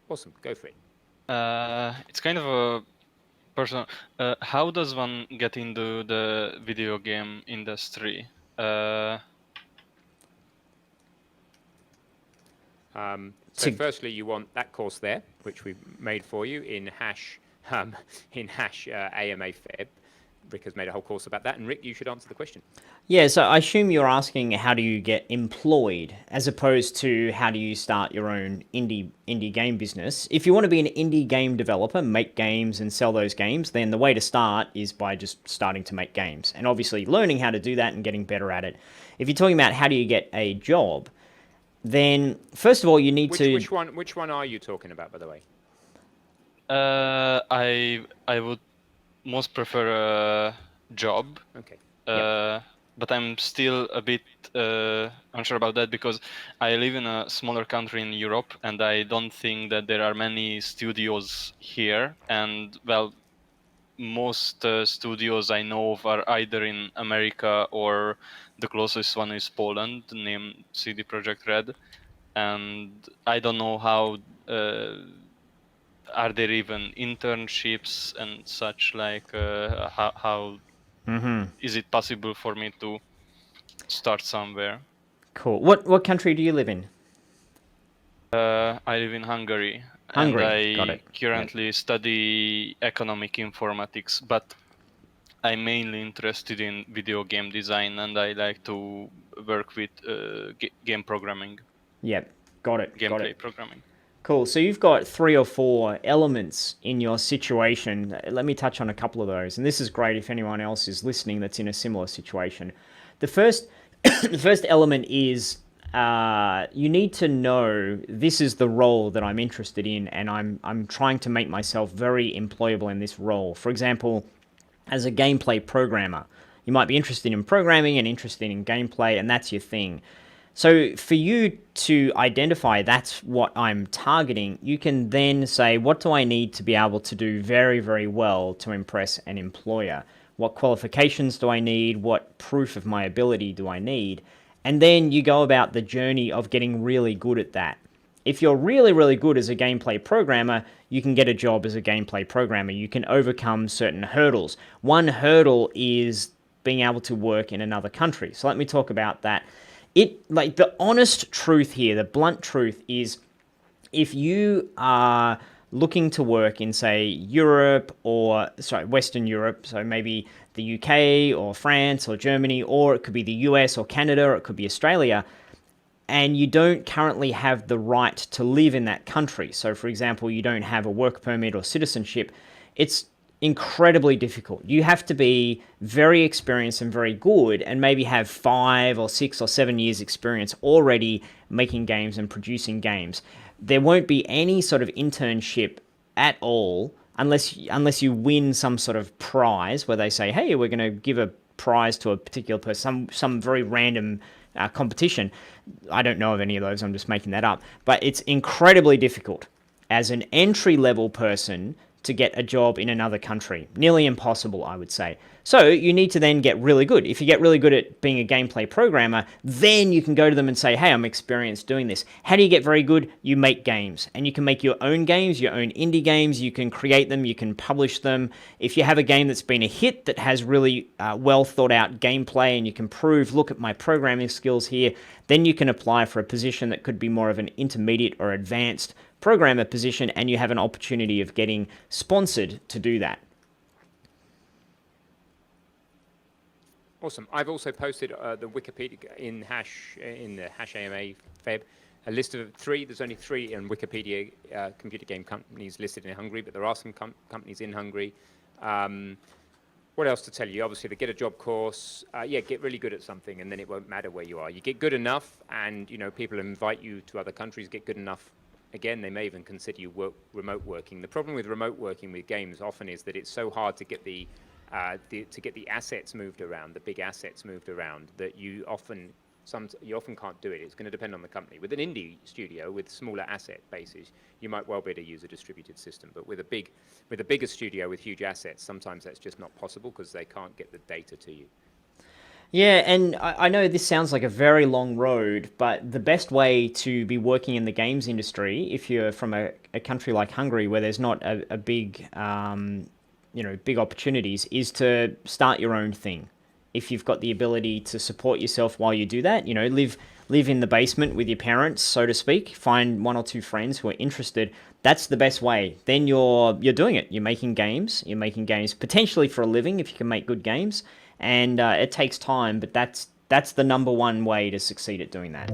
Awesome, go for it. It's kind of a personal. How does one get into the video game industry? So firstly, you want that course there, which we made for you in hash AMA Feb. Rick has made a whole course about that, and Rick, you should answer the question. Yeah, so I assume you're asking how do you get employed as opposed to how do you start your own indie game business. If you want to be an indie game developer, make games and sell those games, then the way to start is by just starting to make games and obviously learning how to do that and getting better at it. If you're talking about how do you get a job, then first of all you need to Which one are you talking about, by the way? I would most prefer a job. Okay. But I'm still a bit unsure about that because I live in a smaller country in Europe, and I don't think that there are many studios here. And well, most studios I know of are either in America or the closest one is Poland, named CD Projekt Red. And I don't know how. Are there even internships and such? Like how is it possible for me to start somewhere? Cool. What country do you live in? I live in Hungary, and Hungary. Got I it. currently study economic informatics, but I'm mainly interested in video game design, and I like to work with game programming, Yep. Got it. gameplay programming. Cool. So you've got 3 or 4 elements in your situation. Let me touch on a couple of those. And this is great if anyone else is listening that's in a similar situation. The first, the first element is you need to know this is the role that I'm interested in, and I'm trying to make myself very employable in this role. For example, as a gameplay programmer, you might be interested in programming and interested in gameplay, and that's your thing. So for you to identify that's what I'm targeting, you can then say, what do I need to be able to do very, very well to impress an employer? What qualifications do I need? What proof of my ability do I need? And then you go about the journey of getting really good at that. If you're really, really good as a gameplay programmer, you can get a job as a gameplay programmer. You can overcome certain hurdles. One hurdle is being able to work in another country. So let me talk about that. Like the honest truth here, the blunt truth is if you are looking to work in, say, Europe or, Western Europe, so maybe the UK or France or Germany, or it could be the US or Canada, or it could be Australia, and you don't currently have the right to live in that country. So, for example, you don't have a work permit or citizenship, it's incredibly difficult. You have to be very experienced and very good and maybe have 5 or 6 or 7 years experience already making games and producing games. There won't be any sort of internship at all unless you win some sort of prize where they say, hey, we're going to give a prize to a particular person, some very random competition. I don't know of any of those, I'm just making that up. But it's incredibly difficult as an entry-level person to get a job in another country. Nearly impossible, I would say. So you need to then get really good. If you get really good at being a gameplay programmer, then you can go to them and say, hey, I'm experienced doing this. How do you get very good? You make games. And you can make your own games, your own indie games. You can create them. You can publish them. If you have a game that's been a hit that has really well thought out gameplay and you can prove, look at my programming skills here, then you can apply for a position that could be more of an intermediate or advanced programmer position, and you have an opportunity of getting sponsored to do that. Awesome. I've also posted the Wikipedia in the hash AMA Feb, a list of 3. There's only 3 in Wikipedia computer game companies listed in Hungary, but there are some companies in Hungary. What else to tell you? Obviously, the Get a Job course. Get really good at something, and then it won't matter where you are. You get good enough, and people invite you to other countries. Get good enough. Again, they may even consider you remote working. The problem with remote working with games often is that it's so hard to get the assets moved around, the big assets moved around, that you often can't do it. It's going to depend on the company. With an indie studio with smaller asset bases, you might well be able to use a distributed system. But with a bigger studio with huge assets, sometimes that's just not possible because they can't get the data to you. Yeah, and I know this sounds like a very long road, but the best way to be working in the games industry, if you're from a country like Hungary where there's not a big, big opportunities, is to start your own thing. If you've got the ability to support yourself while you do that, live in the basement with your parents, so to speak. Find one or two friends who are interested. That's the best way. Then you're doing it. You're making games. You're making games potentially for a living if you can make good games, and it takes time, but that's the number one way to succeed at doing that.